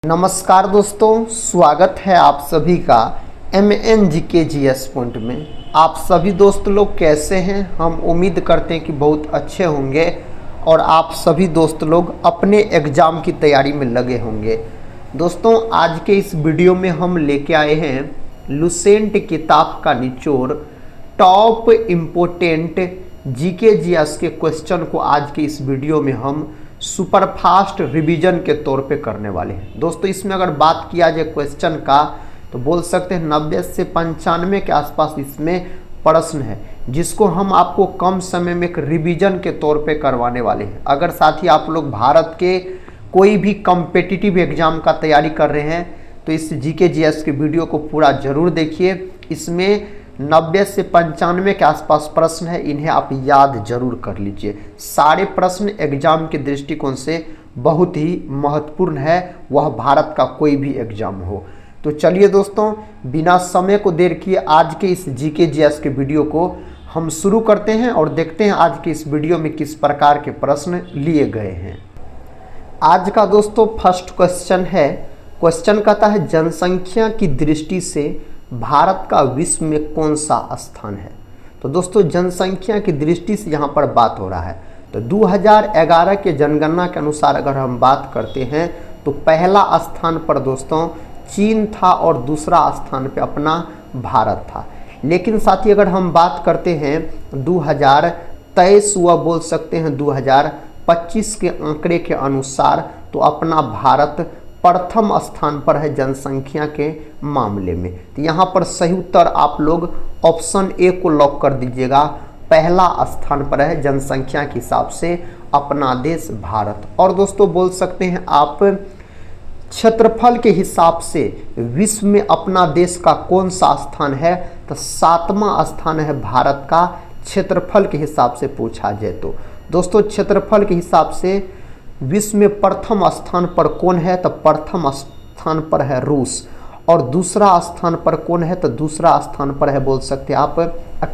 नमस्कार दोस्तों, स्वागत है आप सभी का MNGKGS पॉइंट में। आप सभी दोस्त लोग कैसे हैं? हम उम्मीद करते हैं कि बहुत अच्छे होंगे और आप सभी दोस्त लोग अपने एग्ज़ाम की तैयारी में लगे होंगे। दोस्तों, आज के इस वीडियो में हम लेके आए हैं लुसेंट किताब का निचोड़ टॉप इम्पोर्टेंट GKGS के क्वेश्चन को आज के इस वीडियो में हम सुपर फास्ट रिवीजन के तौर पे करने वाले हैं। दोस्तों, इसमें अगर बात किया जाए क्वेश्चन का तो बोल सकते हैं 90 से 95 के आसपास इसमें प्रश्न है, जिसको हम आपको कम समय में एक रिवीजन के तौर पे करवाने वाले हैं। अगर साथ ही आप लोग भारत के कोई भी कॉम्पिटिटिव एग्जाम का तैयारी कर रहे हैं तो इस GKGS के वीडियो को पूरा जरूर देखिए। इसमें 90 से 95 के आसपास प्रश्न है, इन्हें आप याद जरूर कर लीजिए। सारे प्रश्न एग्जाम के दृष्टिकोण से बहुत ही महत्वपूर्ण है, वह भारत का कोई भी एग्जाम हो। तो चलिए दोस्तों, बिना समय को देर किए आज के इस GKGS के वीडियो को हम शुरू करते हैं और देखते हैं आज के इस वीडियो में किस प्रकार के प्रश्न लिए गए हैं। आज का दोस्तों फर्स्ट क्वेश्चन है। क्वेश्चन कहता है जनसंख्या की दृष्टि से भारत का विश्व में कौन सा स्थान है। तो दोस्तों, जनसंख्या की दृष्टि से यहाँ पर बात हो रहा है। तो 2011 के जनगणना के अनुसार अगर हम बात करते हैं तो पहला स्थान पर दोस्तों चीन था और दूसरा स्थान पे अपना भारत था। लेकिन साथ ही अगर हम बात करते हैं 2023 व बोल सकते हैं 2025 के आंकड़े के अनुसार तो अपना भारत प्रथम स्थान पर है जनसंख्या के मामले में। तो यहाँ पर सही उत्तर आप लोग ऑप्शन ए को लॉक कर दीजिएगा। पहला स्थान पर है जनसंख्या के हिसाब से अपना देश भारत। और दोस्तों बोल सकते हैं आप क्षेत्रफल के हिसाब से विश्व में अपना देश का कौन सा स्थान है, तो 7वां स्थान है भारत का क्षेत्रफल के हिसाब से पूछा जाए तो। दोस्तों, क्षेत्रफल के हिसाब से विश्व में प्रथम स्थान पर कौन है, तो प्रथम स्थान पर है रूस। और दूसरा स्थान पर कौन है, तो दूसरा स्थान पर है बोल सकते हैं आप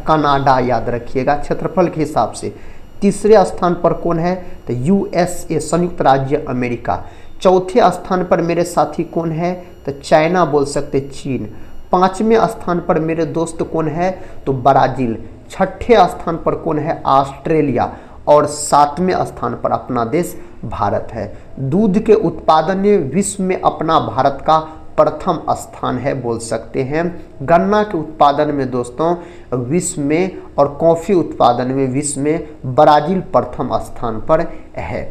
कनाडा, याद रखिएगा क्षेत्रफल के हिसाब से। तीसरे स्थान पर कौन है, तो USA संयुक्त राज्य अमेरिका। चौथे स्थान पर मेरे साथी कौन है, तो चाइना बोल सकते चीन। 5वें स्थान पर मेरे दोस्त कौन है, तो ब्राज़ील। 6ठे स्थान पर कौन है, ऑस्ट्रेलिया। और 7वें स्थान पर अपना देश भारत है। दूध के उत्पादन में विश्व में अपना भारत का प्रथम स्थान है बोल सकते हैं। गन्ना के उत्पादन में दोस्तों विश्व में और कॉफ़ी उत्पादन में विश्व में ब्राज़ील प्रथम स्थान पर है।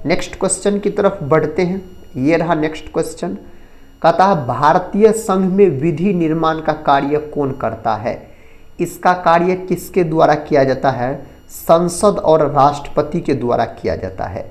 नेक्स्ट क्वेश्चन की तरफ बढ़ते हैं। ये रहा नेक्स्ट क्वेश्चन। कहता है भारतीय संघ में विधि निर्माण का कार्य कौन करता है। इसका कार्य किसके द्वारा किया जाता है, संसद और राष्ट्रपति के द्वारा किया जाता है।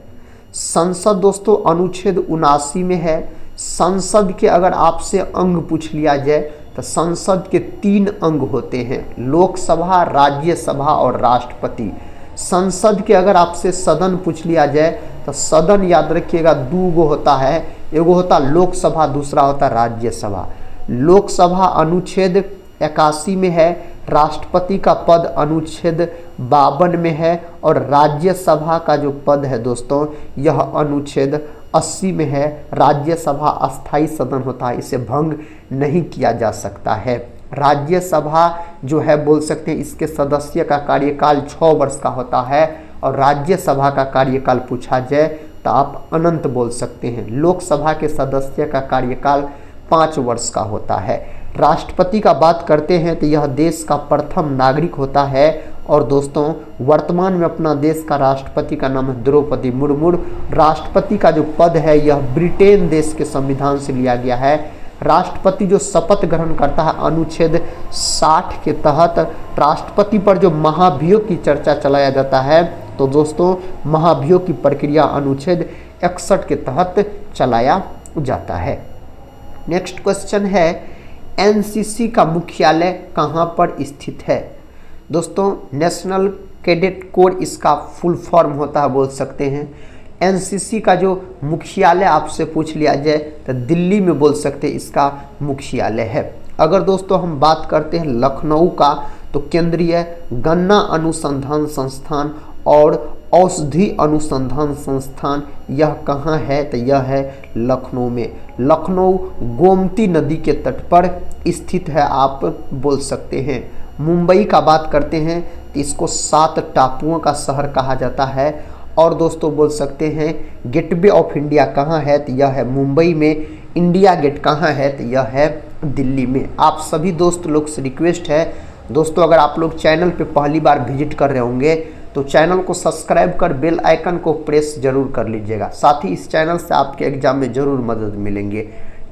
संसद दोस्तों अनुच्छेद 79 में है। संसद के अगर आपसे अंग पूछ लिया जाए तो संसद के 3 अंग होते हैं, लोकसभा, राज्यसभा और राष्ट्रपति। संसद के अगर आपसे सदन पूछ लिया जाए तो सदन याद रखिएगा 2 होता है, एगो होता लोकसभा, दूसरा होता राज्यसभा। लोकसभा अनुच्छेद 81 में है, राष्ट्रपति का पद अनुच्छेद 52 में है और राज्यसभा का जो पद है दोस्तों यह अनुच्छेद 80 में है। राज्यसभा अस्थाई सदन होता है, इसे भंग नहीं किया जा सकता है। राज्यसभा जो है बोल सकते हैं इसके सदस्य का कार्यकाल 6 वर्ष का होता है और राज्यसभा का कार्यकाल पूछा जाए तो आप अनंत बोल सकते हैं। लोकसभा के सदस्य का कार्यकाल 5 वर्ष का होता है। राष्ट्रपति का बात करते हैं तो यह देश का प्रथम नागरिक होता है और दोस्तों वर्तमान में अपना देश का राष्ट्रपति का नाम है द्रौपदी मुर्मू। राष्ट्रपति का जो पद है यह ब्रिटेन देश के संविधान से लिया गया है। राष्ट्रपति जो शपथ ग्रहण करता है अनुच्छेद 60 के तहत राष्ट्रपति पर जो महाभियोग की चर्चा चलाया जाता है तो दोस्तों महाभियोग की प्रक्रिया अनुच्छेद 61 के तहत चलाया जाता है। नेक्स्ट क्वेश्चन है NCC का मुख्यालय कहाँ पर स्थित है। दोस्तों, नेशनल कैडेट कोर इसका फुल फॉर्म होता है बोल सकते हैं। NCC का जो मुख्यालय आपसे पूछ लिया जाए तो दिल्ली में बोल सकते हैं इसका मुख्यालय है। अगर दोस्तों हम बात करते हैं लखनऊ का तो केंद्रीय गन्ना अनुसंधान संस्थान और औषधि अनुसंधान संस्थान यह कहाँ है? तो यह है लखनऊ में। लखनऊ गोमती नदी के तट पर स्थित है, आप बोल सकते हैं। मुंबई का बात करते हैं तो इसको 7 टापुओं का शहर कहा जाता है। और दोस्तों बोल सकते हैं गेटवे ऑफ इंडिया कहाँ है? तो यह है मुंबई में। इंडिया गेट कहाँ है? तो यह है दिल्ली में। आप सभी दोस्त लोग से रिक्वेस्ट है दोस्तों, अगर आप लोग चैनल पे पहली बार विजिट कर रहे होंगे तो चैनल को सब्सक्राइब कर बेल आइकन को प्रेस जरूर कर लीजिएगा। साथ ही इस चैनल से आपके एग्जाम में जरूर मदद मिलेंगे।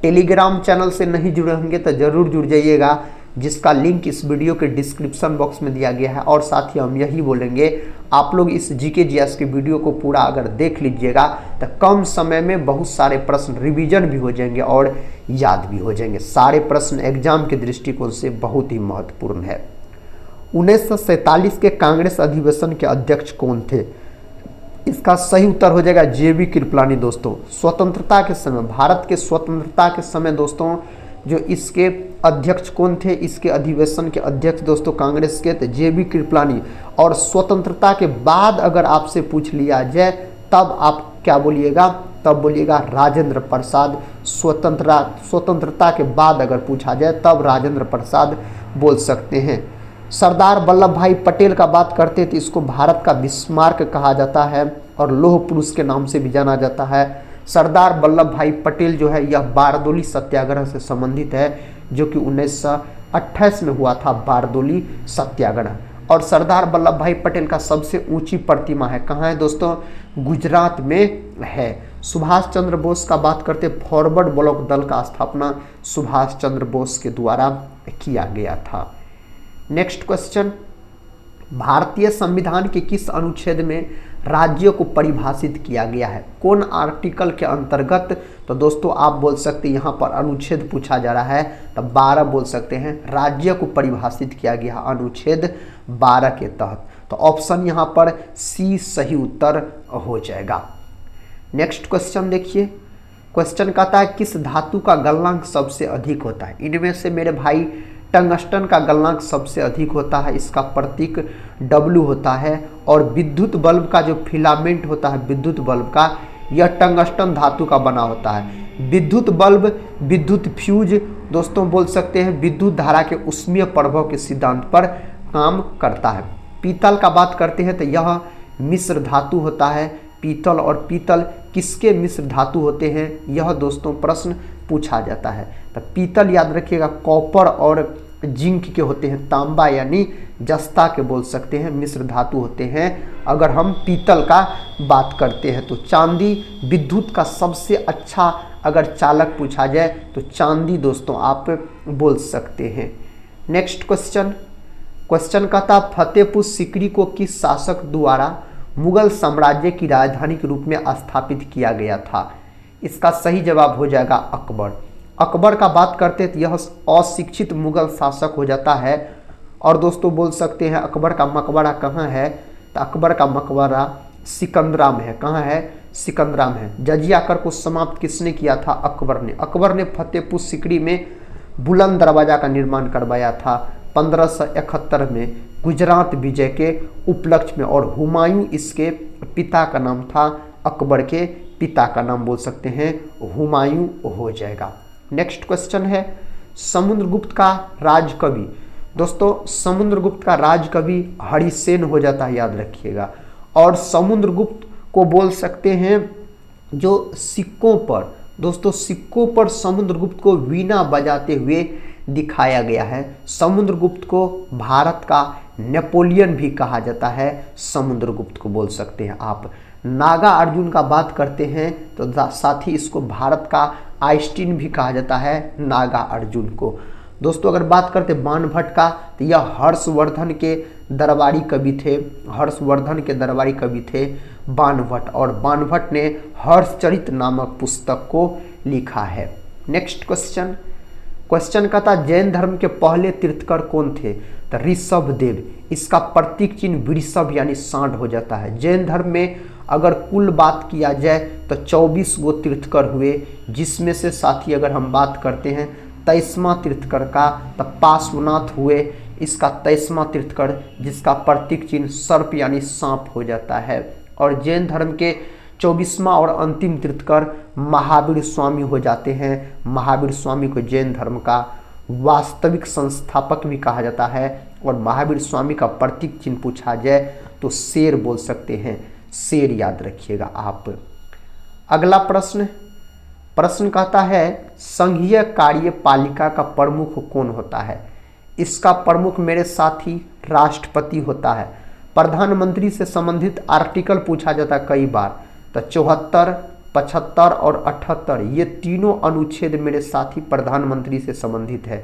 टेलीग्राम चैनल से नहीं जुड़े होंगे तो जरूर जुड़ जाइएगा, जिसका लिंक इस वीडियो के डिस्क्रिप्शन बॉक्स में दिया गया है। और साथ ही हम यही बोलेंगे, आप लोग इस जीके जीएस के वीडियो को पूरा अगर देख लीजिएगा तो कम समय में बहुत सारे प्रश्न रिवीजन भी हो जाएंगे और याद भी हो जाएंगे। सारे प्रश्न एग्जाम के दृष्टिकोण से बहुत ही महत्वपूर्ण है। 1947 के कांग्रेस अधिवेशन के अध्यक्ष कौन थे? इसका सही उत्तर हो जाएगा जेबी कृपलानी। दोस्तों स्वतंत्रता के समय, भारत के स्वतंत्रता के समय दोस्तों जो इसके अध्यक्ष कौन थे? इसके अधिवेशन के अध्यक्ष दोस्तों कांग्रेस के थे जेबी कृपलानी। और स्वतंत्रता के बाद अगर आपसे पूछ लिया जाए तब आप क्या बोलिएगा? तब बोलिएगा राजेंद्र प्रसाद। स्वतंत्रता के बाद अगर पूछा जाए तब राजेंद्र प्रसाद बोल सकते हैं। सरदार वल्लभ भाई पटेल का बात करते तो इसको भारत का बिस्मार्क कहा जाता है और लौह पुरुष के नाम से भी जाना जाता है। सरदार वल्लभ भाई पटेल जो है यह बारदोली सत्याग्रह से संबंधित है, जो कि 1928 में हुआ था बारदोली सत्याग्रह। और सरदार वल्लभ भाई पटेल का सबसे ऊंची प्रतिमा है कहाँ है दोस्तों? गुजरात में है। सुभाष चंद्र बोस का बात करते, फॉरवर्ड ब्लॉक दल का स्थापना सुभाष चंद्र बोस के द्वारा किया गया था। नेक्स्ट क्वेश्चन, भारतीय संविधान के किस अनुच्छेद में राज्यों को परिभाषित किया गया है? कौन आर्टिकल के अंतर्गत? तो दोस्तों आप बोल सकते हैं, यहाँ पर अनुच्छेद पूछा जा रहा है तो 12 बोल सकते हैं। राज्य को परिभाषित किया गया अनुच्छेद 12 के तहत। तो ऑप्शन यहाँ पर सी सही उत्तर हो जाएगा। नेक्स्ट क्वेश्चन देखिए, क्वेश्चन कहता है किस धातु का गलनांक सबसे अधिक होता है? इनमें से मेरे भाई टंगस्टन का गलनांक सबसे अधिक होता है, इसका प्रतीक W होता है। और विद्युत बल्ब का जो फिलामेंट होता है विद्युत बल्ब का, यह टंगस्टन धातु का बना होता है। विद्युत बल्ब, विद्युत फ्यूज दोस्तों बोल सकते हैं विद्युत धारा के ऊष्मीय प्रभाव के सिद्धांत पर काम करता है। पीतल का बात करते हैं तो यह मिश्र धातु होता है। पीतल और पीतल किसके मिश्र धातु होते हैं? यह दोस्तों प्रश्न पूछा जाता है। तो पीतल याद रखिएगा कॉपर और जिंक के होते हैं, तांबा यानी जस्ता के बोल सकते हैं मिश्र धातु होते हैं। अगर हम पीतल का बात करते हैं तो चांदी विद्युत का सबसे अच्छा अगर चालक पूछा जाए तो चांदी दोस्तों आप बोल सकते हैं। नेक्स्ट क्वेश्चन, क्वेश्चन कहता फतेहपुर सीकरी को किस शासक द्वारा मुगल साम्राज्य की राजधानी के रूप में स्थापित किया गया था? इसका सही जवाब हो जाएगा अकबर। अकबर का बात करते हैं तो यह अशिक्षित मुगल शासक हो जाता है। और दोस्तों बोल सकते हैं अकबर का मकबरा कहाँ है? तो अकबर का मकबरा सिकंदरा में है। कहाँ है? सिकंदरा में है। जजिया कर को समाप्त किसने किया था? अकबर ने। अकबर ने फतेहपुर सीकरी में बुलंद दरवाजा का निर्माण करवाया था 1571 में गुजरात विजय के उपलक्ष्य में। और हुमायूं इसके पिता का नाम था, अकबर के पिता का नाम बोल सकते हैं हुमायूं हो जाएगा। नेक्स्ट क्वेश्चन है समुद्रगुप्त का राजकवि। दोस्तों समुद्रगुप्त का राजकवि हरिसेन हो जाता है, याद रखिएगा। और समुद्रगुप्त को बोल सकते हैं जो सिक्कों पर, दोस्तों सिक्कों पर समुद्रगुप्त को वीणा बजाते हुए दिखाया गया है। समुद्रगुप्त को भारत का नेपोलियन भी कहा जाता है, समुद्रगुप्त को बोल सकते हैं आप। नागा अर्जुन का बात करते हैं तो साथ ही इसको भारत का आइंस्टीन भी कहा जाता है, नागा अर्जुन को। दोस्तों अगर बात करते बाणभट्ट का तो यह हर्षवर्धन के दरबारी कवि थे, हर्षवर्धन के दरबारी कवि थे बाणभट्ट। और बाणभट्ट ने हर्षचरित नामक पुस्तक को लिखा है। नेक्स्ट क्वेश्चन, क्वेश्चन का था जैन धर्म के पहले तीर्थकर कौन थे? तो ऋषभ देव। इसका प्रतीक चिन्ह वृषभ यानी सांड हो जाता है। जैन धर्म में अगर कुल बात किया जाए तो 24 गो तीर्थकर हुए, जिसमें से साथी अगर हम बात करते हैं 23वां तीर्थकर का तो पार्श्वनाथ हुए, इसका 23वां तीर्थकर जिसका प्रतीक चिन्ह सर्प यानी सांप हो जाता है। और जैन धर्म के 24वां और अंतिम तीर्थकर महावीर स्वामी हो जाते हैं। महावीर स्वामी को जैन धर्म का वास्तविक संस्थापक भी कहा जाता है। और महावीर स्वामी का प्रतीक चिन्ह पूछा जाए तो शेर बोल सकते हैं, शेर याद रखिएगा आप। अगला प्रश्न कहता है संघीय कार्यपालिका का प्रमुख कौन होता है? इसका प्रमुख मेरे साथी राष्ट्रपति होता है। प्रधानमंत्री से संबंधित आर्टिकल पूछा जाता है कई बार, तो 74, 75 और 78 ये तीनों अनुच्छेद मेरे साथी प्रधानमंत्री से संबंधित है।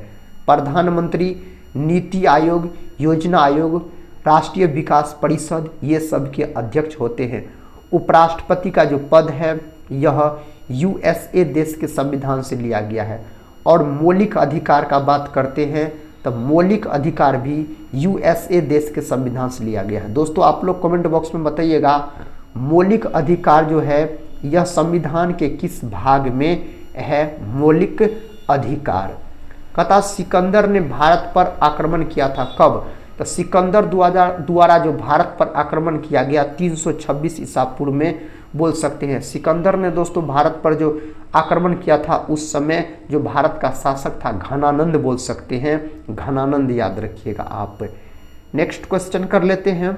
प्रधानमंत्री नीति आयोग, योजना आयोग, राष्ट्रीय विकास परिषद ये सब के अध्यक्ष होते हैं। उपराष्ट्रपति का जो पद है यह यूएसए देश के संविधान से लिया गया है। और मौलिक अधिकार का बात करते हैं तो मौलिक अधिकार भी यूएसए देश के संविधान से लिया गया है। दोस्तों आप लोग कमेंट बॉक्स में बताइएगा मौलिक अधिकार जो है यह संविधान के किस भाग में है मौलिक अधिकार। कहता सिकंदर ने भारत पर आक्रमण किया था कब? तो सिकंदर द्वारा जो भारत पर आक्रमण किया गया 326 ईसा पूर्व में बोल सकते हैं। सिकंदर ने दोस्तों भारत पर जो आक्रमण किया था उस समय जो भारत का शासक था घनानंद बोल सकते हैं, घनानंद याद रखिएगा आप। नेक्स्ट क्वेश्चन कर लेते हैं।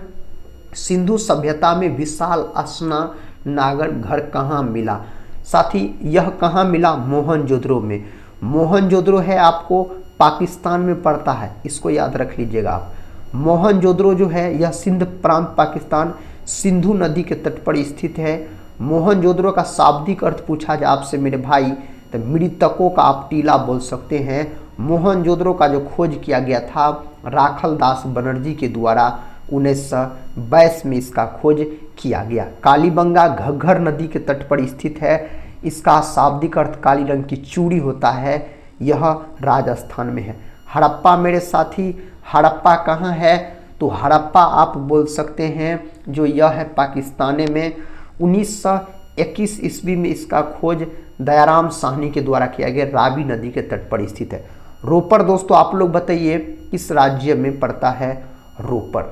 सिंधु सभ्यता में विशाल स्नानागार घर कहाँ मिला? साथी यह कहाँ मिला? मोहनजोदड़ो में। मोहनजोदड़ो है आपको पाकिस्तान में पड़ता है, इसको याद रख लीजिएगा आप। मोहनजोदड़ो जो है यह सिंध प्रांत पाकिस्तान सिंधु नदी के तट पर स्थित है। मोहनजोदड़ो का शाब्दिक अर्थ पूछा जाए आपसे मेरे भाई तो मृतकों का आप टीला बोल सकते हैं। मोहनजोदड़ो का जो खोज किया गया था राखल दास बनर्जी के द्वारा 1922 में इसका खोज किया गया। कालीबंगा घग्घर नदी के तट पर स्थित है। इसका शाब्दिक अर्थ काली रंग की चूड़ी होता है, यह राजस्थान में है। हड़प्पा मेरे साथी, हड़प्पा कहाँ है? तो हड़प्पा आप बोल सकते हैं जो यह है पाकिस्तान में। 1921 ईस्वी में इसका खोज दयाराम साहनी के द्वारा किया गया, रावी नदी के तट पर स्थित है। रोपड़ दोस्तों आप लोग बताइए किस राज्य में पड़ता है? रोपड़।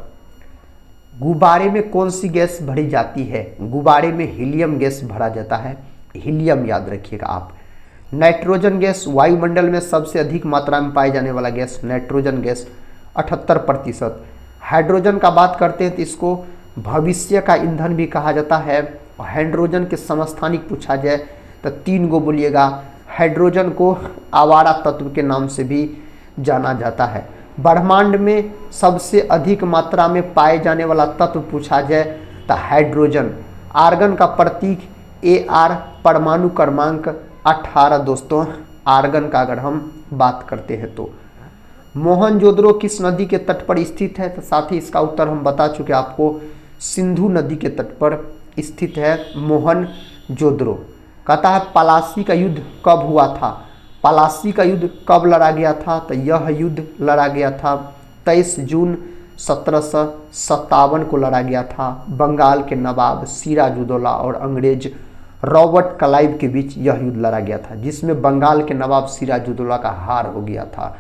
गुब्बारे में कौन सी गैस भरी जाती है? गुब्बारे में हीलियम गैस भरा जाता है, हीलियम याद रखिएगा आप। नाइट्रोजन गैस वायुमंडल में सबसे अधिक मात्रा में पाए जाने वाला गैस नाइट्रोजन गैस 78%। हाइड्रोजन का बात करते हैं तो इसको भविष्य का ईंधन भी कहा जाता है। हाइड्रोजन के समस्थानिक पूछा जाए तो 3 गो बोलिएगा। हाइड्रोजन को आवारा तत्व के नाम से भी जाना जाता है। ब्रह्मांड में सबसे अधिक मात्रा में पाए जाने वाला तत्व पूछा जाए तो हाइड्रोजन। आर्गन का प्रतीक AR, परमाणु क्रमांक 18 दोस्तों आर्गन का अगर हम बात करते हैं तो। मोहनजोदड़ो किस नदी के तट पर स्थित है? तो साथ ही इसका उत्तर हम बता चुके आपको, सिंधु नदी के तट पर स्थित है मोहनजोदड़ो। कहता है पलासी का युद्ध कब हुआ था? पलासी का युद्ध कब लड़ा गया था? तो यह युद्ध लड़ा गया था 23 जून 1757 को लड़ा गया था। बंगाल के नवाब सिराजुद्दौला और अंग्रेज रॉबर्ट क्लाइव के बीच यह युद्ध लड़ा गया था, जिसमें बंगाल के नवाब सिराजुद्दौला का हार हो गया था।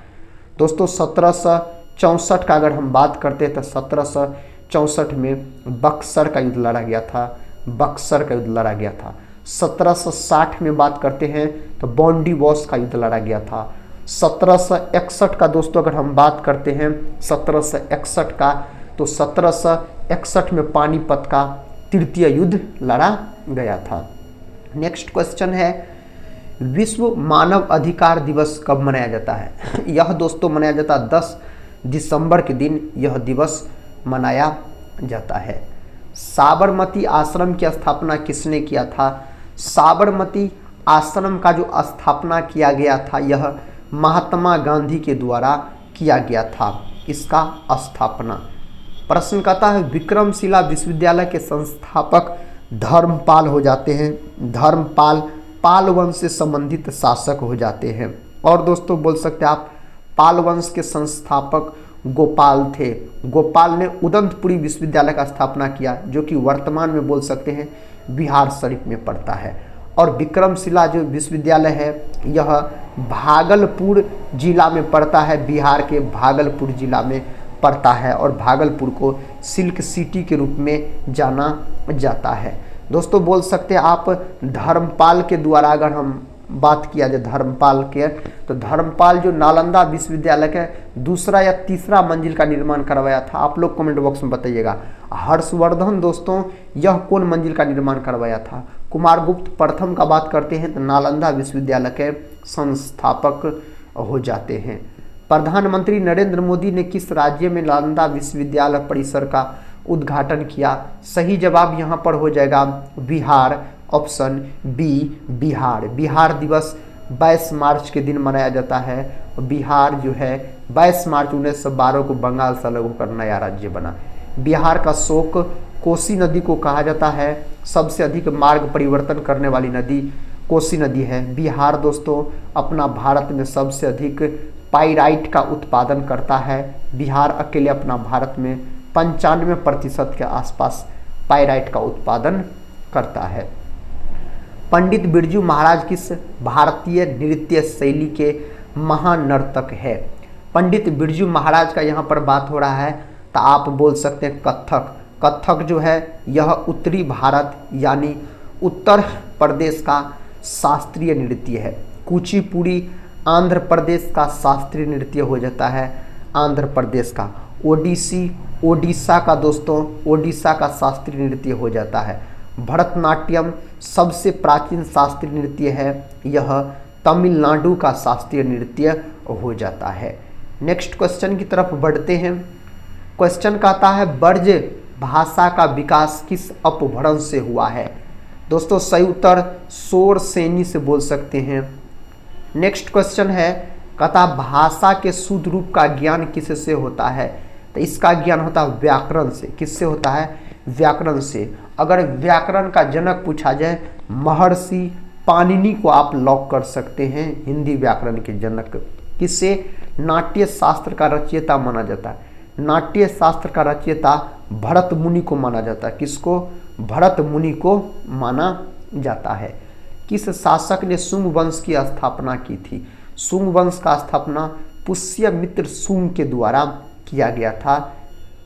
दोस्तों 1764 का अगर हम बात करते हैं तो 1764 में बक्सर का युद्ध लड़ा गया था, बक्सर का युद्ध लड़ा गया था। 1760 में बात करते हैं तो बॉन्डीवॉस का युद्ध लड़ा गया था। 1761 का दोस्तों अगर हम बात करते हैं 1761 का तो 1761 में पानीपत का तृतीय युद्ध लड़ा गया था। नेक्स्ट क्वेश्चन है विश्व मानव अधिकार दिवस कब मनाया जाता है? यह दोस्तों मनाया जाता है 10 दिसंबर के दिन यह दिवस मनाया जाता है। साबरमती आश्रम की स्थापना किसने किया था? साबरमती आश्रम का जो स्थापना किया गया था यह महात्मा गांधी के द्वारा किया गया था, इसका स्थापना। प्रश्न कहता है विक्रमशिला विश्वविद्यालय के संस्थापक धर्मपाल हो जाते हैं। धर्मपाल पाल वंश से संबंधित शासक हो जाते हैं। और दोस्तों बोल सकते हैं आप पाल वंश के संस्थापक गोपाल थे। गोपाल ने उदंतपुरी विश्वविद्यालय का स्थापना किया जो कि वर्तमान में बोल सकते हैं बिहार शरीफ में पड़ता है। और विक्रमशिला जो विश्वविद्यालय है यह भागलपुर जिला में पड़ता है, बिहार के भागलपुर जिला में पड़ता है। और भागलपुर को सिल्क सिटी के रूप में जाना जाता है। दोस्तों बोल सकते हैं आप धर्मपाल के द्वारा, अगर हम बात किया जाए धर्मपाल के, तो धर्मपाल जो नालंदा विश्वविद्यालय के दूसरा या तीसरा मंजिल का निर्माण करवाया था, आप लोग कमेंट बॉक्स में बताइएगा। हर्षवर्धन दोस्तों यह कौन मंजिल का निर्माण करवाया था? कुमारगुप्त प्रथम का बात करते हैं तो नालंदा विश्वविद्यालय के संस्थापक हो जाते हैं। प्रधानमंत्री नरेंद्र मोदी ने किस राज्य में नालंदा विश्वविद्यालय परिसर का उद्घाटन किया? सही जवाब यहाँ पर हो जाएगा बिहार, ऑप्शन बी बिहार। बिहार दिवस 22 मार्च के दिन मनाया जाता है। बिहार जो है 22 मार्च 1912 को बंगाल से अलग होकर नया राज्य बना। बिहार का शोक कोसी नदी को कहा जाता है। सबसे अधिक मार्ग परिवर्तन करने वाली नदी कोसी नदी है। बिहार दोस्तों अपना भारत में सबसे अधिक पाइराइट का उत्पादन करता है। बिहार अकेले अपना भारत में 95% के आसपास पाइराइट का उत्पादन करता है। पंडित बिरजू महाराज किस भारतीय नृत्य शैली के महान नर्तक है? पंडित बिरजू महाराज का यहाँ पर बात हो रहा है तो आप बोल सकते हैं कथक। कथक जो है यह उत्तरी भारत यानी उत्तर प्रदेश का शास्त्रीय नृत्य है। कुचिपुड़ी आंध्र प्रदेश का शास्त्रीय नृत्य हो जाता है, आंध्र प्रदेश का। ओडिसी ओडिशा का दोस्तों, ओडिशा का शास्त्रीय नृत्य हो जाता है। भरतनाट्यम सबसे प्राचीन शास्त्रीय नृत्य है, यह तमिलनाडु का शास्त्रीय नृत्य हो जाता है। नेक्स्ट क्वेश्चन की तरफ बढ़ते हैं। क्वेश्चन कहता है ब्रज भाषा का विकास किस अपभ्रंश से हुआ है? दोस्तों सही उत्तर शोरसेनी से बोल सकते हैं। नेक्स्ट क्वेश्चन है कहता भाषा के शुद्ध रूप का ज्ञान किससे होता है? तो इसका ज्ञान होता है व्याकरण से। किससे होता है? व्याकरण से। अगर व्याकरण का जनक पूछा जाए महर्षि पाणिनि को आप लॉक कर सकते हैं हिंदी व्याकरण के जनक। किससे? नाट्य शास्त्र का रचयिता माना जाता है। नाट्य शास्त्र का रचयिता भरत मुनि को माना जाता है। किसको? भरत मुनि को माना जाता है। किस शासक ने शुंग वंश की स्थापना की थी? शुंग वंश का स्थापना पुष्यमित्र शुंग के द्वारा किया गया था।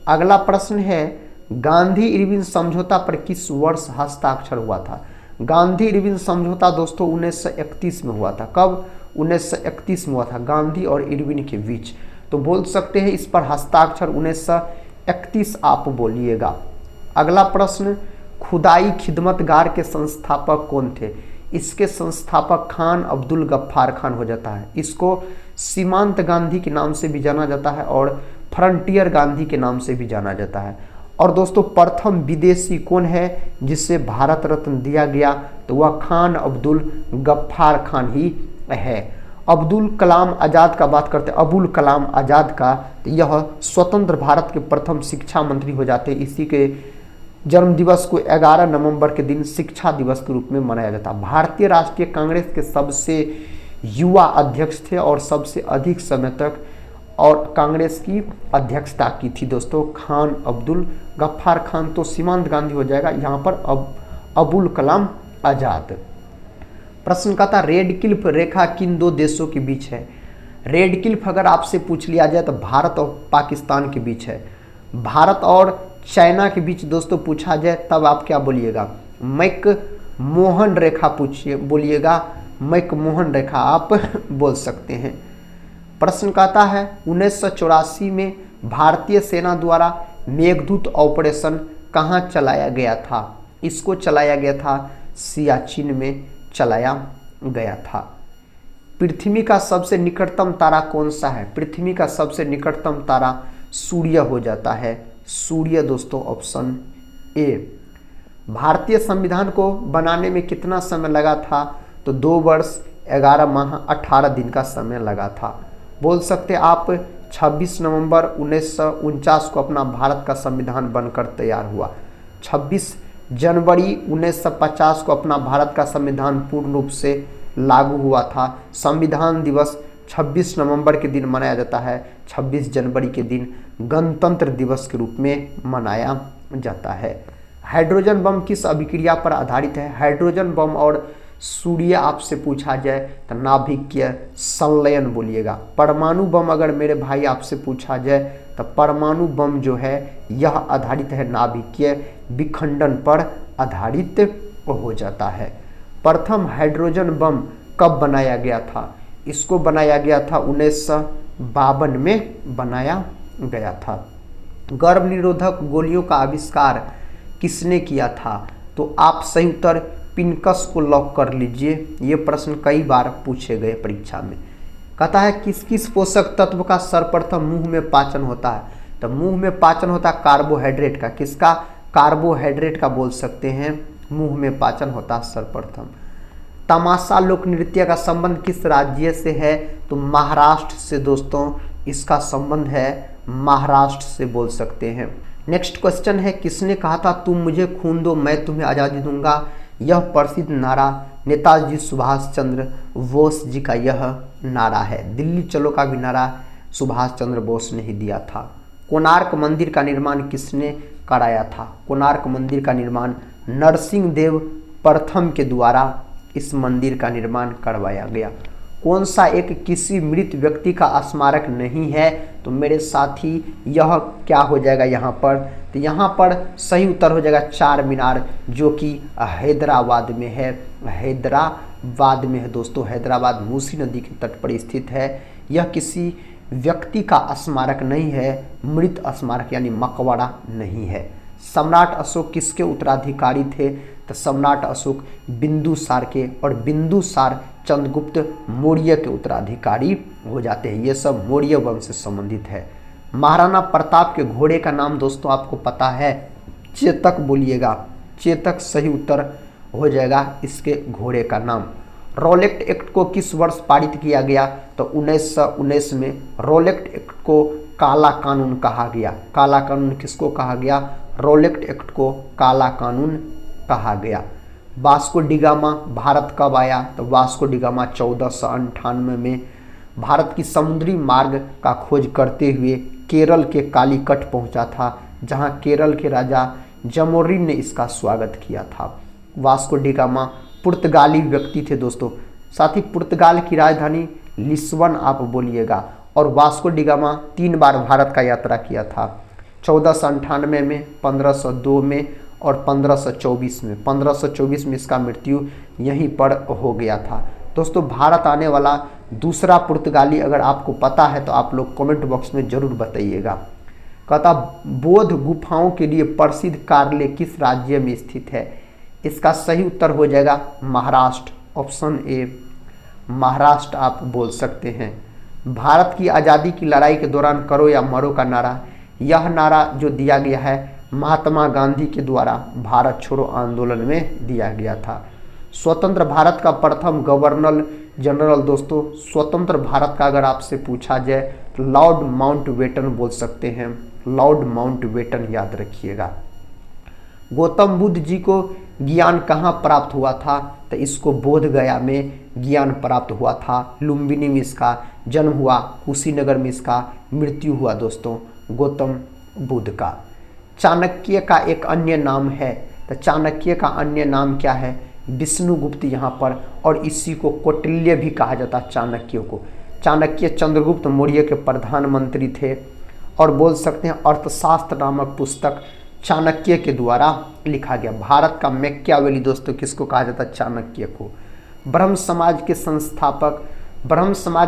अगला प्रश्न है गांधी इरविन समझौता पर किस वर्ष हस्ताक्षर हुआ था? गांधी इरविन समझौता दोस्तों 1931 में हुआ था। कब? 1931 में हुआ था, गांधी और इरविन के बीच। तो बोल सकते हैं इस पर हस्ताक्षर 1931 आप बोलिएगा। अगला प्रश्न खुदाई खिदमतगार के संस्थापक कौन थे? इसके संस्थापक खान अब्दुल गफ्फार खान हो जाता है। इसको सीमांत गांधी के नाम से भी जाना जाता है और फ्रंटियर गांधी के नाम से भी जाना जाता है। और दोस्तों प्रथम विदेशी कौन है जिसे भारत रत्न दिया गया? तो वह खान अब्दुल गफ्फार खान ही है। अब्दुल कलाम आज़ाद का बात करते हैं, अबुल कलाम आज़ाद का, तो यह स्वतंत्र भारत के प्रथम शिक्षा मंत्री हो जाते हैं। इसी के जन्म दिवस को 11 नवंबर के दिन शिक्षा दिवस के रूप में मनाया जाता है। भारतीय राष्ट्रीय कांग्रेस के सबसे युवा अध्यक्ष थे और सबसे अधिक समय तक और कांग्रेस की अध्यक्षता की थी दोस्तों खान अब्दुल गफ्फार खान। तो सीमांत गांधी हो जाएगा यहाँ पर अबुल कलाम आज़ाद। प्रश्न का था रेड क्लिफ रेखा किन दो देशों के बीच है? रेड क्लिफ अगर आपसे पूछ लिया जाए तो भारत और पाकिस्तान के बीच है। भारत और चाइना के बीच दोस्तों पूछा जाए तब आप क्या बोलिएगा? मैक मोहन रेखा पूछिए बोलिएगा, मैक मोहन रेखा आप बोल सकते हैं। प्रश्न कहता है 1984 में भारतीय सेना द्वारा मेघदूत ऑपरेशन कहाँ चलाया गया था? इसको चलाया गया था सियाचिन में चलाया गया था। पृथ्वी का सबसे निकटतम तारा कौन सा है? पृथ्वी का सबसे निकटतम तारा सूर्य हो जाता है, सूर्य दोस्तों ऑप्शन ए। भारतीय संविधान को बनाने में कितना समय लगा था? तो 2 वर्ष 11 माह 18 दिन का समय लगा था। बोल सकते आप 26 नवंबर 1949 को अपना भारत का संविधान बनकर तैयार हुआ। 26 जनवरी 1950 को अपना भारत का संविधान पूर्ण रूप से लागू हुआ था। संविधान दिवस 26 नवंबर के दिन मनाया जाता है। 26 जनवरी के दिन गणतंत्र दिवस के रूप में मनाया जाता है। हाइड्रोजन बम किस अभिक्रिया पर आधारित है? हाइड्रोजन बम और सूर्य आपसे पूछा जाए तो नाभिकीय संलयन बोलिएगा। परमाणु बम अगर मेरे भाई आपसे पूछा जाए तो परमाणु बम जो है यह आधारित है नाभिकीय विखंडन पर आधारित हो जाता है। प्रथम हाइड्रोजन बम कब बनाया गया था? इसको बनाया गया था 1952 में बनाया गया था। गर्भ निरोधक गोलियों का आविष्कार किसने किया था? तो आप सही उत्तर पिनकस को लॉक कर लीजिए। ये प्रश्न कई बार पूछे गए परीक्षा में। कहता है किस किस पोषक तत्व का सर्वप्रथम मुंह में पाचन होता है? तो मुंह में पाचन होता है कार्बोहाइड्रेट का। किसका? कार्बोहाइड्रेट का बोल सकते हैं मुंह में पाचन होता है सर्वप्रथम। तमाशा लोक नृत्य का संबंध किस राज्य से है? तो महाराष्ट्र से दोस्तों इसका संबंध है, महाराष्ट्र से बोल सकते हैं। नेक्स्ट क्वेश्चन है किसने कहा था तुम मुझे खून दो मैं तुम्हें आज़ादी दूंगा? यह प्रसिद्ध नारा नेताजी सुभाष चंद्र बोस जी का यह नारा है। दिल्ली चलो का भी नारा सुभाष चंद्र बोस ने ही दिया था। कोणार्क मंदिर का निर्माण किसने कराया था? कोणार्क मंदिर का निर्माण नरसिंह देव प्रथम के द्वारा इस मंदिर का निर्माण करवाया गया। कौन सा एक किसी मृत व्यक्ति का स्मारक नहीं है? तो मेरे साथी यह क्या हो जाएगा यहाँ पर? तो यहाँ पर सही उत्तर हो जाएगा चार मीनार, जो कि हैदराबाद में है। हैदराबाद में है दोस्तों। हैदराबाद मूसी नदी के तट पर स्थित है। यह किसी व्यक्ति का स्मारक नहीं है, मृत स्मारक यानी मकबरा नहीं है। सम्राट अशोक किसके उत्तराधिकारी थे? तो सम्राट अशोक बिंदुसार के, और बिंदुसार चंद्रगुप्त मौर्य के उत्तराधिकारी हो जाते हैं। ये सब मौर्य वंश से संबंधित है। महाराणा प्रताप के घोड़े का नाम दोस्तों आपको पता है? चेतक बोलिएगा। चेतक सही उत्तर हो जाएगा इसके घोड़े का नाम। रॉलेट एक्ट को किस वर्ष पारित किया गया? तो 1919 में रॉलेट एक्ट को काला कानून कहा गया। काला कानून किसको कहा गया? रॉलेट एक्ट को काला कानून कहा गया। वास्को डिगामा भारत कब आया? तो वास्को डिगामा 1498 में भारत की समुद्री मार्ग का खोज करते हुए केरल के कालीकट पहुंचा था, जहां केरल के राजा जमोरिन ने इसका स्वागत किया था। वास्को डिगामा पुर्तगाली व्यक्ति थे दोस्तों। साथ ही पुर्तगाल की राजधानी लिस्बन आप बोलिएगा। और वास्को डिगामा 3 बार भारत का यात्रा किया था, 1498 में, 1502 में और 1524 में। 1524 में इसका मृत्यु यहीं पर हो गया था। दोस्तों भारत आने वाला दूसरा पुर्तगाली अगर आपको पता है तो आप लोग कमेंट बॉक्स में जरूर बताइएगा। कहता बौद्ध गुफाओं के लिए प्रसिद्ध कार्ले किस राज्य में स्थित है? इसका सही उत्तर हो जाएगा महाराष्ट्र। ऑप्शन ए महाराष्ट्र आप बोल सकते हैं। भारत की आज़ादी की लड़ाई के दौरान करो या मरो का नारा, यह नारा जो दिया गया है महात्मा गांधी के द्वारा भारत छोड़ो आंदोलन में दिया गया था। स्वतंत्र भारत का प्रथम गवर्नर जनरल दोस्तों, स्वतंत्र भारत का अगर आपसे पूछा जाए तो लॉर्ड माउंटबेटन बोल सकते हैं। लॉर्ड माउंटबेटन याद रखिएगा। गौतम बुद्ध जी को ज्ञान कहाँ प्राप्त हुआ था? तो इसको बोध गया में ज्ञान प्राप्त हुआ था। लुम्बिनी में इसका जन्म हुआ, कुशीनगर में इसका मृत्यु हुआ दोस्तों गौतम बुद्ध का। चाणक्य का एक अन्य नाम है, तो चाणक्य का अन्य नाम क्या है? विष्णुगुप्त यहाँ पर, और इसी को कौटिल्य भी कहा जाता है चाणक्य को। चाणक्य चंद्रगुप्त मौर्य के प्रधानमंत्री थे, और बोल सकते हैं अर्थशास्त्र नामक पुस्तक चाणक्य के द्वारा लिखा गया। भारत का मैकियावेली दोस्तों किसको कहा जाता है? चाणक्य को। ब्रह्म समाज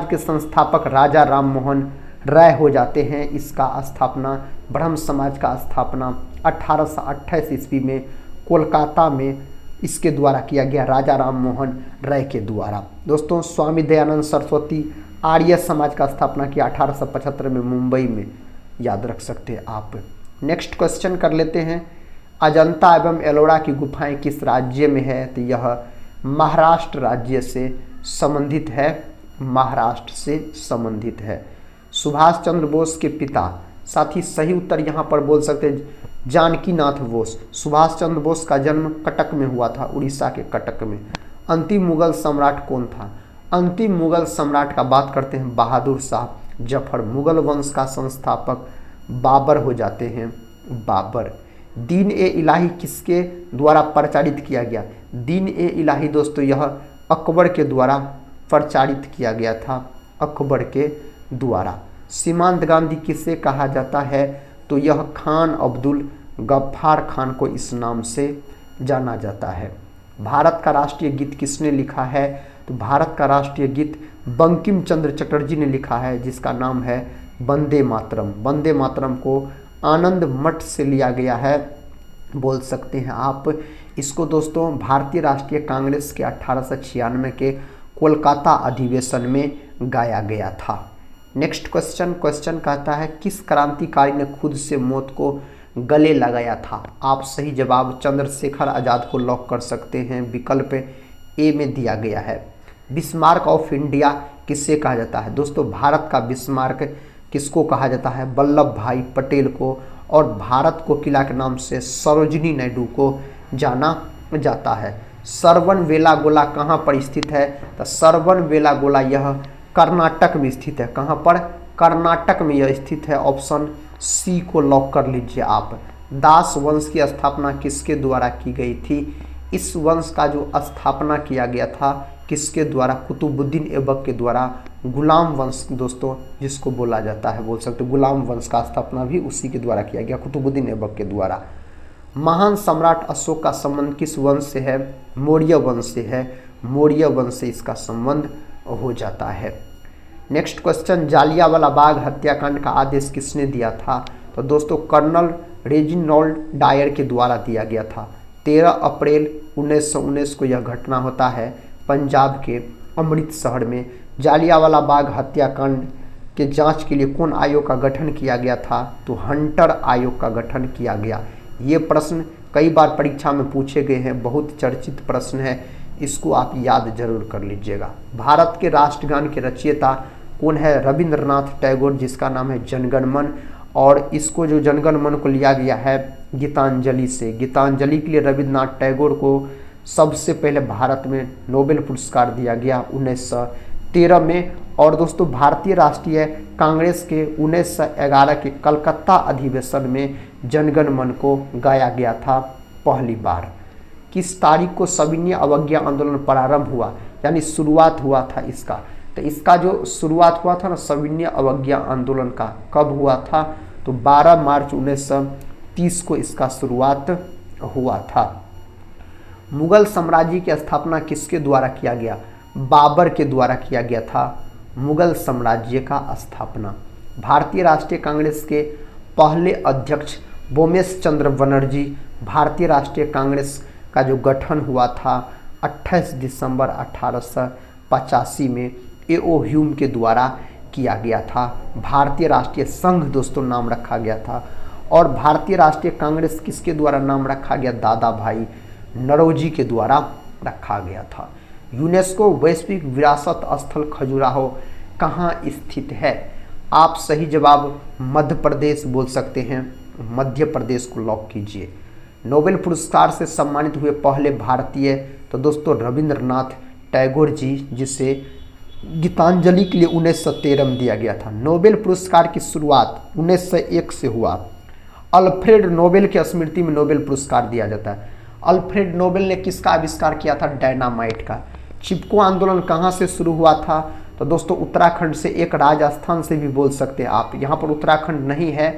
के संस्थापक राजा राम मोहन राय हो जाते हैं। इसका स्थापना, ब्रह्म समाज का स्थापना 1828 ईस्वी में कोलकाता में इसके द्वारा किया गया, राजा राम मोहन राय के द्वारा। दोस्तों स्वामी दयानंद सरस्वती आर्य समाज का स्थापना किया 1875 में मुंबई में, याद रख सकते हैं आप। नेक्स्ट क्वेश्चन कर लेते हैं। अजंता एवं एलोरा की गुफाएं किस राज्य में है? तो यह महाराष्ट्र राज्य से संबंधित है। महाराष्ट्र से संबंधित है। सुभाष चंद्र बोस के पिता, साथ ही सही उत्तर यहाँ पर बोल सकते हैं जानकीनाथ बोस। सुभाष चंद्र बोस का जन्म कटक में हुआ था, उड़ीसा के कटक में। अंतिम मुगल सम्राट कौन था? अंतिम मुगल सम्राट का बात करते हैं बहादुर शाह जफर। मुगल वंश का संस्थापक बाबर हो जाते हैं, बाबर। दीन ए इलाही किसके द्वारा प्रचारित किया गया? दीन ए इलाही दोस्तों यह अकबर के द्वारा प्रचारित किया गया था, अकबर के द्वारा। सीमांत गांधी किसे कहा जाता है? तो यह खान अब्दुल गफ्फार खान को इस नाम से जाना जाता है। भारत का राष्ट्रीय गीत किसने लिखा है? तो भारत का राष्ट्रीय गीत बंकिम चंद्र चटर्जी ने लिखा है, जिसका नाम है वंदे मातरम। वंदे मातरम को आनंद मठ से लिया गया है, बोल सकते हैं आप इसको दोस्तों। भारतीय राष्ट्रीय कांग्रेस के 1896 के कोलकाता अधिवेशन में गाया गया था। नेक्स्ट क्वेश्चन कहता है किस क्रांतिकारी ने खुद से मौत को गले लगाया था? आप सही जवाब चंद्रशेखर आज़ाद को लॉक कर सकते हैं, विकल्प ए में दिया गया है। बिस्मार्क ऑफ इंडिया किससे कहा जाता है? दोस्तों भारत का बिस्मार्क किसको कहा जाता है? वल्लभ भाई पटेल को। और भारत को किला के नाम से सरोजिनी नायडू को जाना जाता है। सरवन बेलागोला कहाँ पर स्थित है? तो सरवन बेलागोला यह कर्नाटक में स्थित है। कहाँ पर? कर्नाटक में यह स्थित है। ऑप्शन सी को लॉक कर लीजिए आप। दास वंश की स्थापना किसके द्वारा की गई थी? इस वंश का जो स्थापना किया गया था किसके द्वारा? कुतुबुद्दीन ऐबक के द्वारा। गुलाम वंश दोस्तों जिसको बोला जाता है, बोल सकते गुलाम वंश का स्थापना भी उसी के द्वारा किया गया, कुतुबुद्दीन ऐबक के द्वारा। महान सम्राट अशोक का संबंध किस वंश से है? मौर्य वंश से है। मौर्य वंश से इसका संबंध हो जाता है। नेक्स्ट क्वेश्चन, जालियांवाला बाग हत्याकांड का आदेश किसने दिया था? तो दोस्तों कर्नल रेजिनॉल्ड डायर के द्वारा दिया गया था। 13 अप्रैल 1919 को यह घटना होता है पंजाब के अमृतसर में। जालियांवाला बाग हत्याकांड के जांच के लिए कौन आयोग का गठन किया गया था? तो हंटर आयोग का गठन किया गया। ये प्रश्न कई बार परीक्षा में पूछे गए हैं, बहुत चर्चित प्रश्न है, इसको आप याद जरूर कर लीजिएगा। भारत के राष्ट्रगान के रचयिता कौन है? रविंद्रनाथ टैगोर, जिसका नाम है जनगण मन। और इसको जो जनगण मन को लिया गया है गीतांजलि से। गीतांजलि के लिए रविंद्रनाथ टैगोर को सबसे पहले भारत में नोबेल पुरस्कार दिया गया 1913 में। और दोस्तों भारतीय राष्ट्रीय कांग्रेस के 1911 के कलकत्ता अधिवेशन में जनगण मन को गाया गया था पहली बार। किस तारीख को सविनय अवज्ञा आंदोलन प्रारंभ हुआ, यानी शुरुआत हुआ था इसका? तो इसका जो शुरुआत हुआ था ना सविनय अवज्ञा आंदोलन का, कब हुआ था? तो 12 मार्च 1930 को इसका शुरुआत हुआ था। मुगल साम्राज्य की स्थापना किसके द्वारा किया गया? बाबर के द्वारा किया गया था मुगल साम्राज्य का स्थापना। भारतीय राष्ट्रीय कांग्रेस के पहले अध्यक्ष बोमेश चंद्र बनर्जी। भारतीय राष्ट्रीय कांग्रेस का जो गठन हुआ था 28 दिसंबर 1885 में ए.ओ. ह्यूम के द्वारा किया गया था। भारतीय राष्ट्रीय संघ दोस्तों नाम रखा गया था। और भारतीय राष्ट्रीय कांग्रेस किसके द्वारा नाम रखा गया? दादा भाई नौरोजी के द्वारा रखा गया था। यूनेस्को वैश्विक विरासत स्थल खजुराहो कहाँ स्थित है? आप सही जवाब मध्य प्रदेश बोल सकते हैं, मध्य प्रदेश को लॉक कीजिए। नोबेल पुरस्कार से सम्मानित हुए पहले भारतीय? तो दोस्तों रविंद्रनाथ टैगोर जी, जिसे गीतांजलि के लिए 1913 में दिया गया था। नोबेल पुरस्कार की शुरुआत 1901 से हुआ। अल्फ्रेड नोबेल की स्मृति में नोबेल पुरस्कार दिया जाता है। अल्फ्रेड नोबेल ने किसका आविष्कार किया था? डायनामाइट का। चिपको आंदोलन कहाँ से शुरू हुआ था? तो दोस्तों उत्तराखंड से, एक राजस्थान से भी बोल सकते हैं आप। यहाँ पर उत्तराखंड नहीं है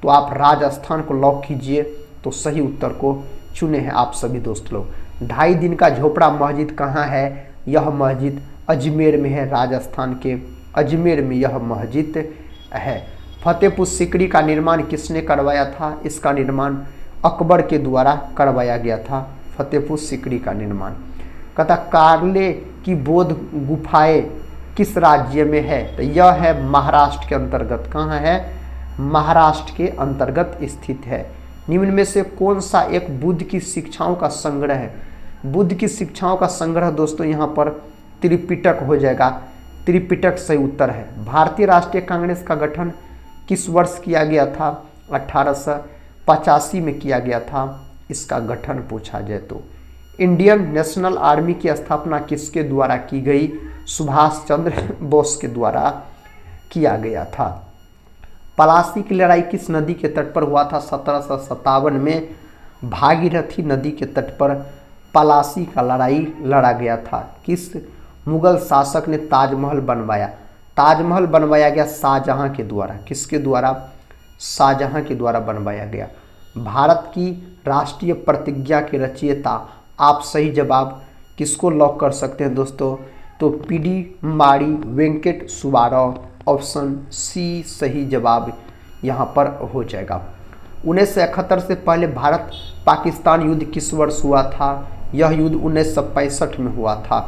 तो आप राजस्थान को लॉक कीजिए, तो सही उत्तर को चुने हैं आप सभी दोस्त लोग। 2.5 दिन का झोपड़ा मस्जिद कहाँ है? यह मस्जिद अजमेर में है, राजस्थान के अजमेर में यह मस्जिद है। फतेहपुर सिकरी का निर्माण किसने करवाया था? इसका निर्माण अकबर के द्वारा करवाया गया था, फतेहपुर सिकरी का निर्माण। कहता कार्ले की बौद्ध गुफाएं किस राज्य में है? तो यह है महाराष्ट्र के अंतर्गत। कहाँ है? महाराष्ट्र के अंतर्गत स्थित है। निम्न में से कौन सा एक बुद्ध की शिक्षाओं का संग्रह है? बुद्ध की शिक्षाओं का संग्रह दोस्तों यहाँ पर त्रिपिटक हो जाएगा। त्रिपिटक सही उत्तर है। भारतीय राष्ट्रीय कांग्रेस का गठन किस वर्ष किया गया था? 1885 में किया गया था इसका गठन पूछा जाए तो। इंडियन नेशनल आर्मी की स्थापना किसके द्वारा की गई? सुभाष चंद्र बोस के द्वारा किया गया था। पलासी की लड़ाई किस नदी के तट पर हुआ था? 1757 में भागीरथी नदी के तट पर पलासी का लड़ाई लड़ा गया था। किस मुगल शासक ने ताजमहल बनवाया? ताजमहल बनवाया गया शाहजहां के द्वारा। किसके द्वारा? शाहजहां के द्वारा बनवाया गया। भारत की राष्ट्रीय प्रतिज्ञा के रचयिता, आप सही जवाब किसको लॉक कर सकते हैं दोस्तों? तो पीडी मारी वेंकट सुब्बाराव, ऑप्शन सी सही जवाब यहाँ पर हो जाएगा। 1971 से पहले भारत पाकिस्तान युद्ध किस वर्ष हुआ था? यह युद्ध 1965 में हुआ था।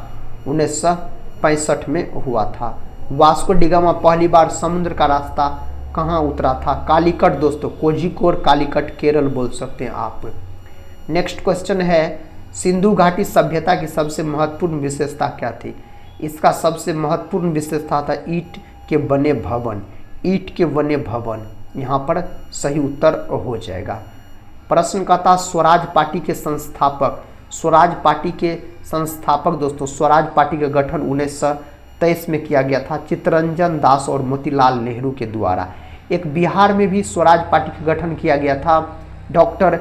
1965 में हुआ था। वास्को डी गामा पहली बार समुद्र का रास्ता कहाँ उतरा था? कालीकट दोस्तों, कोझिकोड कालीकट केरल बोल सकते हैं आप। नेक्स्ट क्वेश्चन है, सिंधु घाटी सभ्यता की सबसे महत्वपूर्ण विशेषता क्या थी? इसका सबसे महत्वपूर्ण विशेषता था ईंट के बने भवन। ईंट के बने भवन यहाँ पर सही उत्तर हो जाएगा। प्रश्न का था स्वराज पार्टी के संस्थापक। स्वराज पार्टी के संस्थापक दोस्तों, स्वराज पार्टी का गठन 1923 में किया गया था चित्तरंजन दास और मोतीलाल नेहरू के द्वारा। एक बिहार में भी स्वराज पार्टी का गठन किया गया था डॉक्टर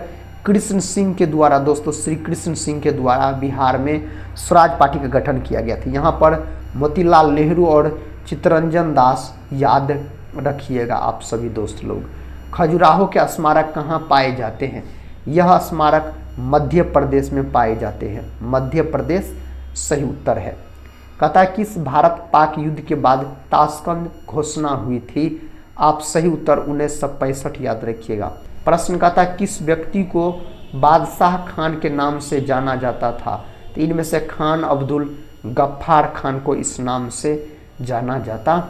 कृष्ण सिंह के द्वारा दोस्तों, श्री कृष्ण सिंह के द्वारा बिहार में स्वराज पार्टी का गठन किया गया था। यहाँ पर मोतीलाल नेहरू और चित्तरंजन दास याद रखिएगा आप सभी दोस्त लोग। खजुराहो के स्मारक कहाँ पाए जाते हैं? यह स्मारक मध्य प्रदेश में पाए जाते हैं। मध्य प्रदेश सही उत्तर है। कहता है किस भारत पाक युद्ध के बाद ताशकंद घोषणा हुई थी? आप सही उत्तर 1965 याद रखिएगा। प्रश्न कहता है किस व्यक्ति को बादशाह खान के नाम से जाना जाता था? तो इनमें से खान अब्दुल गफ्फार खान को इस नाम से जाना जाता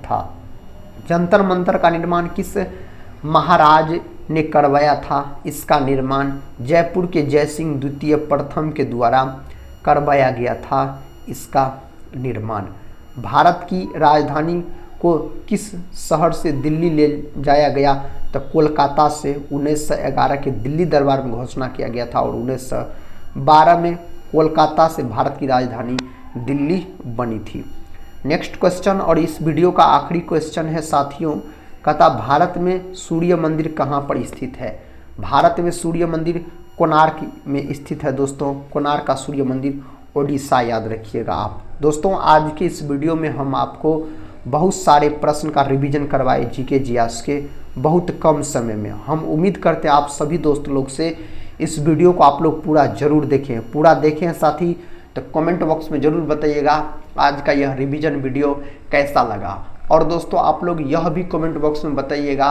था। जंतर मंतर का निर्माण किस महाराज ने करवाया था? इसका निर्माण जयपुर के जयसिंह द्वितीय प्रथम के द्वारा करवाया गया था। इसका निर्माण भारत की राजधानी को किस शहर से दिल्ली ले जाया गया? तो कोलकाता से 1911 के दिल्ली दरबार में घोषणा किया गया था और 1912 में कोलकाता से भारत की राजधानी दिल्ली बनी थी। नेक्स्ट क्वेश्चन और इस वीडियो का आखिरी क्वेश्चन है साथियों। कहता भारत में सूर्य मंदिर कहाँ पर स्थित है? भारत में सूर्य मंदिर कोणार्क में स्थित है दोस्तों। कोणार्क का सूर्य मंदिर ओडिशा याद रखिएगा आप दोस्तों। आज के इस वीडियो में हम आपको बहुत सारे प्रश्न का रिवीजन करवाए जीके जीएस के बहुत कम समय में। हम उम्मीद करते हैं आप सभी दोस्त लोग से इस वीडियो को आप लोग पूरा जरूर देखें साथ ही तो कमेंट बॉक्स में ज़रूर बताइएगा आज का यह रिवीजन वीडियो कैसा लगा। और दोस्तों आप लोग यह भी कमेंट बॉक्स में बताइएगा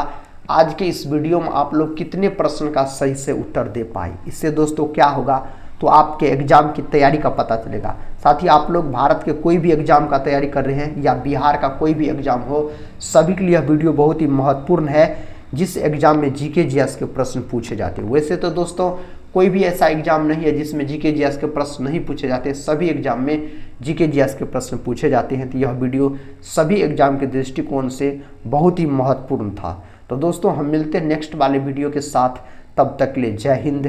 आज के इस वीडियो में आप लोग कितने प्रश्न का सही से उत्तर दे पाए। इससे दोस्तों क्या होगा तो आपके एग्जाम की तैयारी का पता चलेगा। साथ ही आप लोग भारत के कोई भी एग्जाम का तैयारी कर रहे हैं या बिहार का कोई भी एग्जाम हो, सभी के लिए यह वीडियो बहुत ही महत्वपूर्ण है जिस एग्जाम में जीके जीएस के प्रश्न पूछे जाते हैं। वैसे तो दोस्तों कोई भी ऐसा एग्जाम नहीं है जिसमें जीके जीएस के प्रश्न नहीं पूछे जाते, सभी एग्जाम में जीके जीएस के प्रश्न पूछे जाते हैं। तो यह वीडियो सभी एग्जाम के दृष्टिकोण से बहुत ही महत्वपूर्ण था। तो दोस्तों हम मिलते हैं नेक्स्ट वाले वीडियो के साथ, तब तक के लिए जय हिंद।